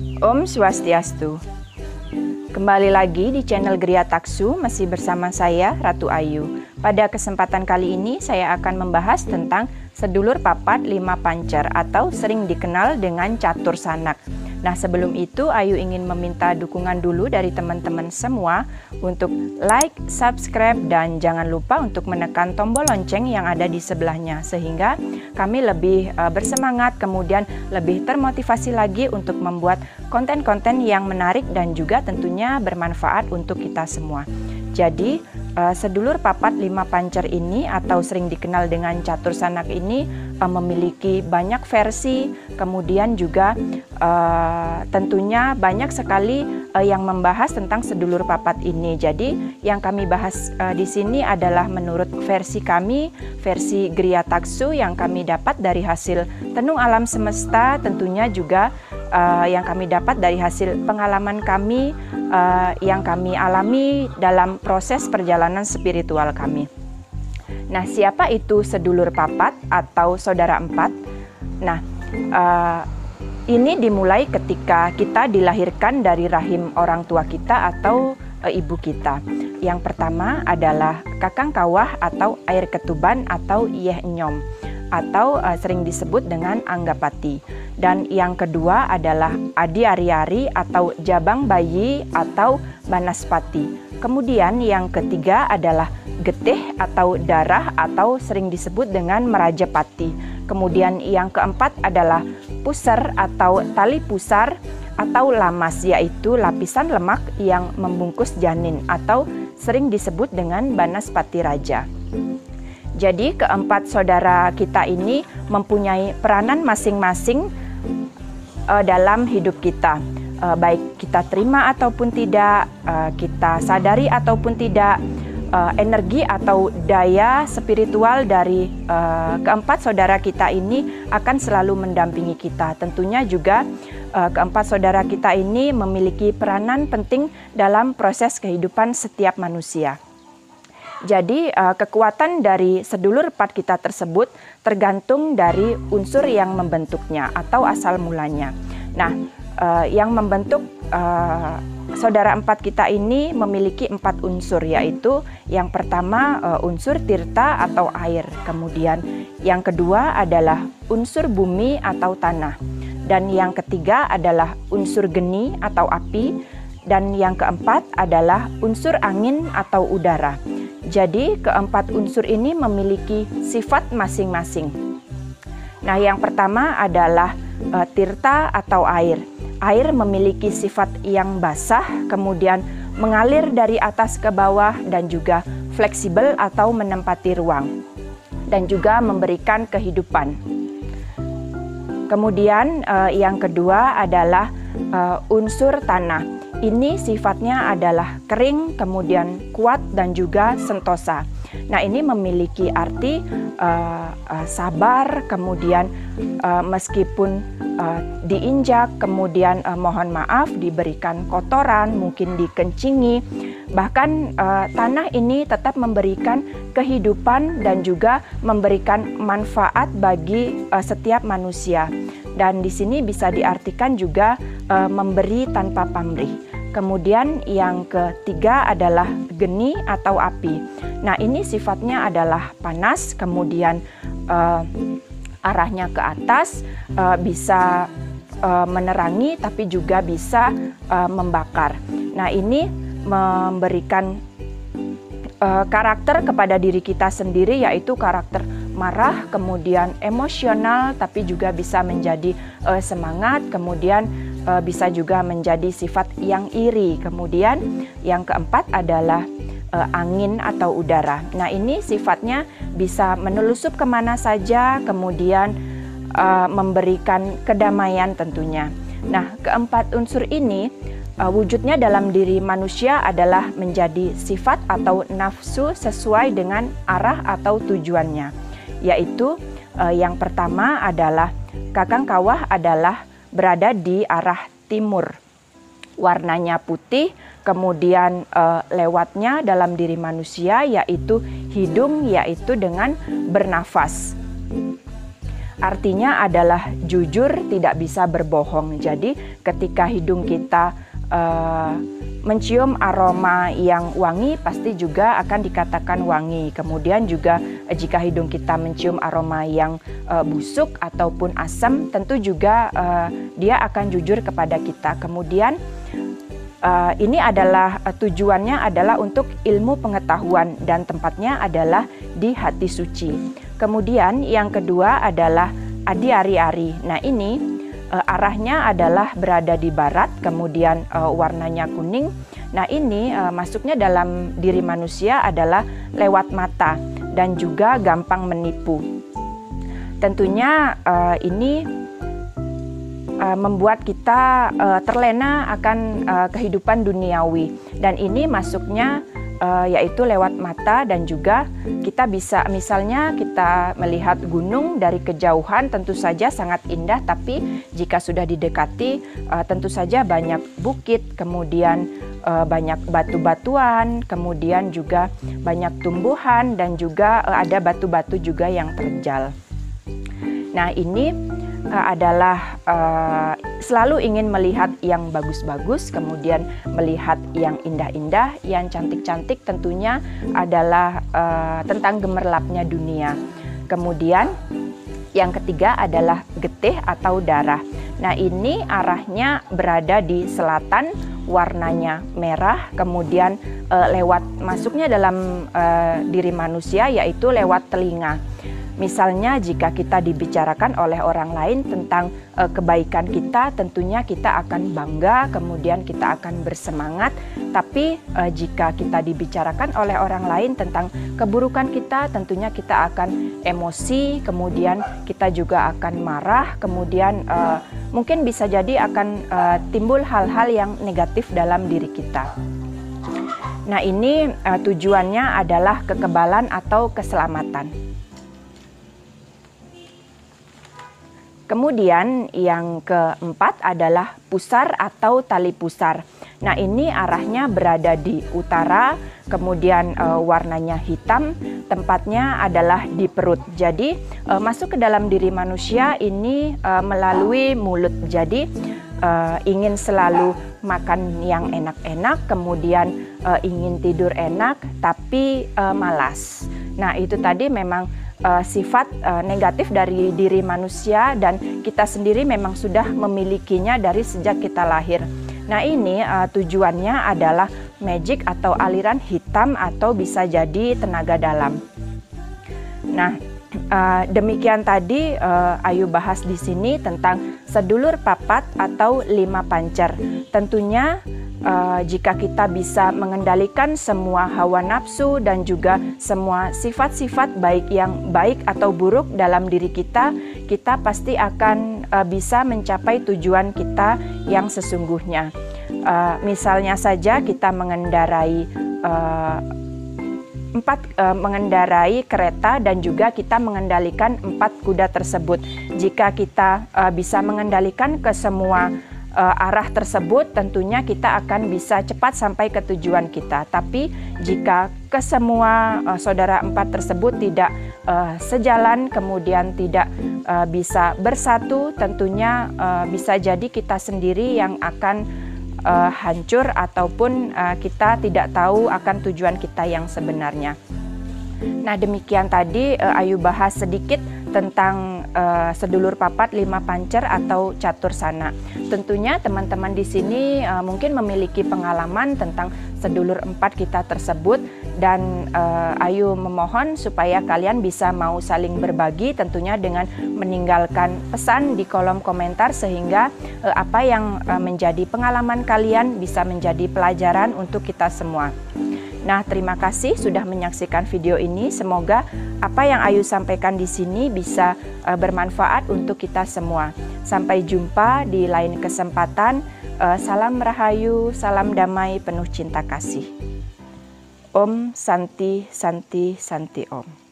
Om Swastiastu. Kembali lagi di channel Gria Taksu, masih bersama saya Ratu Ayu. Pada kesempatan kali ini saya akan membahas tentang sedulur papat lima pancer atau sering dikenal dengan catur sanak. Nah, sebelum itu Ayu ingin meminta dukungan dulu dari teman-teman semua untuk like, subscribe, dan jangan lupa untuk menekan tombol lonceng yang ada di sebelahnya sehingga kami lebih bersemangat, kemudian lebih termotivasi lagi untuk membuat konten-konten yang menarik dan juga tentunya bermanfaat untuk kita semua. Jadi, sedulur papat lima pancer ini atau sering dikenal dengan catur sanak ini memiliki banyak versi, kemudian juga tentunya banyak sekali yang membahas tentang sedulur papat ini. Jadi, yang kami bahas di sini adalah menurut versi kami, versi Gria Taksu yang kami dapat dari hasil Tenung Alam Semesta, tentunya juga yang kami dapat dari hasil pengalaman kami yang kami alami dalam proses perjalanan spiritual kami. Nah, siapa itu sedulur papat atau saudara empat? Nah, ini dimulai ketika kita dilahirkan dari rahim orang tua kita atau ibu kita. Yang pertama adalah kakang kawah atau air ketuban atau yeh nyom, atau sering disebut dengan anggapati. Dan yang kedua adalah adi ari-ari atau jabang bayi atau banaspati. Kemudian yang ketiga adalah getih atau darah atau sering disebut dengan merajapati. Kemudian yang keempat adalah pusar atau tali pusar atau lamas, yaitu lapisan lemak yang membungkus janin atau sering disebut dengan banaspati raja. Jadi keempat saudara kita ini mempunyai peranan masing-masing dalam hidup kita. Baik kita terima ataupun tidak, kita sadari ataupun tidak, energi atau daya spiritual dari keempat saudara kita ini akan selalu mendampingi kita. Tentunya juga keempat saudara kita ini memiliki peranan penting dalam proses kehidupan setiap manusia. Jadi kekuatan dari sedulur papat kita tersebut tergantung dari unsur yang membentuknya atau asal mulanya. Nah, yang membentuk saudara empat kita ini memiliki 4 unsur, yaitu yang pertama unsur tirta atau air, kemudian yang kedua adalah unsur bumi atau tanah, dan yang ketiga adalah unsur geni atau api, dan yang keempat adalah unsur angin atau udara. Jadi keempat unsur ini memiliki sifat masing-masing. Nah, yang pertama adalah tirta atau air. Air memiliki sifat yang basah, kemudian mengalir dari atas ke bawah dan juga fleksibel atau menempati ruang dan juga memberikan kehidupan. Kemudian yang kedua adalah unsur tanah. Ini sifatnya adalah kering, kemudian kuat dan juga sentosa. Nah, ini memiliki arti sabar, kemudian meskipun diinjak, kemudian mohon maaf diberikan kotoran, mungkin dikencingi, bahkan tanah ini tetap memberikan kehidupan dan juga memberikan manfaat bagi setiap manusia. Dan di sini bisa diartikan juga memberi tanpa pamrih. Kemudian yang ketiga adalah geni atau api. Nah, ini sifatnya adalah panas, kemudian arahnya ke atas, bisa menerangi tapi juga bisa membakar. Nah, ini memberikan karakter kepada diri kita sendiri, yaitu karakter marah, kemudian emosional, tapi juga bisa menjadi semangat, kemudian bisa juga menjadi sifat yang iri. Kemudian yang keempat adalah angin atau udara. Nah, ini sifatnya bisa menelusup kemana saja, kemudian memberikan kedamaian tentunya. Nah, keempat unsur ini wujudnya dalam diri manusia adalah menjadi sifat atau nafsu sesuai dengan arah atau tujuannya. Yaitu yang pertama adalah kakang kawah adalah berada di arah timur. Warnanya putih, kemudian lewatnya dalam diri manusia yaitu hidung, yaitu dengan bernafas. Artinya adalah jujur, tidak bisa berbohong. Jadi ketika hidung kita mencium aroma yang wangi, pasti juga akan dikatakan wangi. Kemudian juga jika hidung kita mencium aroma yang busuk ataupun asam, tentu juga dia akan jujur kepada kita. Kemudian ini adalah tujuannya adalah untuk ilmu pengetahuan dan tempatnya adalah di hati suci. Kemudian yang kedua adalah adi ari-ari. Nah ini arahnya adalah berada di barat, kemudian warnanya kuning. Nah ini masuknya dalam diri manusia adalah lewat mata dan juga gampang menipu. Tentunya ini membuat kita terlena akan kehidupan duniawi, dan ini masuknya yaitu lewat mata. Dan juga kita bisa, misalnya kita melihat gunung dari kejauhan tentu saja sangat indah, tapi jika sudah didekati tentu saja banyak bukit, kemudian banyak batu-batuan, kemudian juga banyak tumbuhan, dan juga ada batu-batu juga yang terjal. Nah ini adalah selalu ingin melihat yang bagus-bagus, kemudian melihat yang indah-indah, yang cantik-cantik, tentunya adalah tentang gemerlapnya dunia. Kemudian yang ketiga adalah getih atau darah. Nah ini arahnya berada di selatan, warnanya merah, kemudian lewat masuknya dalam diri manusia yaitu lewat telinga. Misalnya jika kita dibicarakan oleh orang lain tentang kebaikan kita, tentunya kita akan bangga, kemudian kita akan bersemangat. Tapi jika kita dibicarakan oleh orang lain tentang keburukan kita, tentunya kita akan emosi, kemudian kita juga akan marah, kemudian mungkin bisa jadi akan timbul hal-hal yang negatif dalam diri kita. Nah ini tujuannya adalah kekebalan atau keselamatan. Kemudian yang keempat adalah pusar atau tali pusar. Nah ini arahnya berada di utara, kemudian warnanya hitam, tempatnya adalah di perut. Jadi masuk ke dalam diri manusia ini melalui mulut. Jadi ingin selalu makan yang enak-enak, kemudian ingin tidur enak, tapi malas. Nah itu tadi memang sifat negatif dari diri manusia, dan kita sendiri memang sudah memilikinya dari sejak kita lahir. Nah ini tujuannya adalah magic atau aliran hitam atau bisa jadi tenaga dalam. Nah demikian tadi Ayu bahas di sini tentang sedulur papat atau 5 pancer. Tentunya jika kita bisa mengendalikan semua hawa nafsu dan juga semua sifat-sifat baik yang baik atau buruk dalam diri kita, kita pasti akan bisa mencapai tujuan kita yang sesungguhnya. Misalnya saja kita mengendarai mengendarai kereta dan juga kita mengendalikan 4 kuda tersebut. Jika kita bisa mengendalikan ke semua arah tersebut, tentunya kita akan bisa cepat sampai ke tujuan kita. Tapi jika ke semua saudara 4 tersebut tidak sejalan, kemudian tidak bisa bersatu, tentunya bisa jadi kita sendiri yang akan hancur ataupun kita tidak tahu akan tujuan kita yang sebenarnya. Nah demikian tadi Ayu bahas sedikit tentang sedulur papat 5 pancer atau catur sana. Tentunya teman-teman di sini mungkin memiliki pengalaman tentang sedulur 4 kita tersebut, dan Ayu memohon supaya kalian bisa mau saling berbagi, tentunya dengan meninggalkan pesan di kolom komentar, sehingga apa yang menjadi pengalaman kalian bisa menjadi pelajaran untuk kita semua. Nah, terima kasih sudah menyaksikan video ini. Semoga apa yang Ayu sampaikan di sini bisa bermanfaat untuk kita semua. Sampai jumpa di lain kesempatan. Salam rahayu, salam damai penuh cinta kasih. Om Santi Santi Santi Om.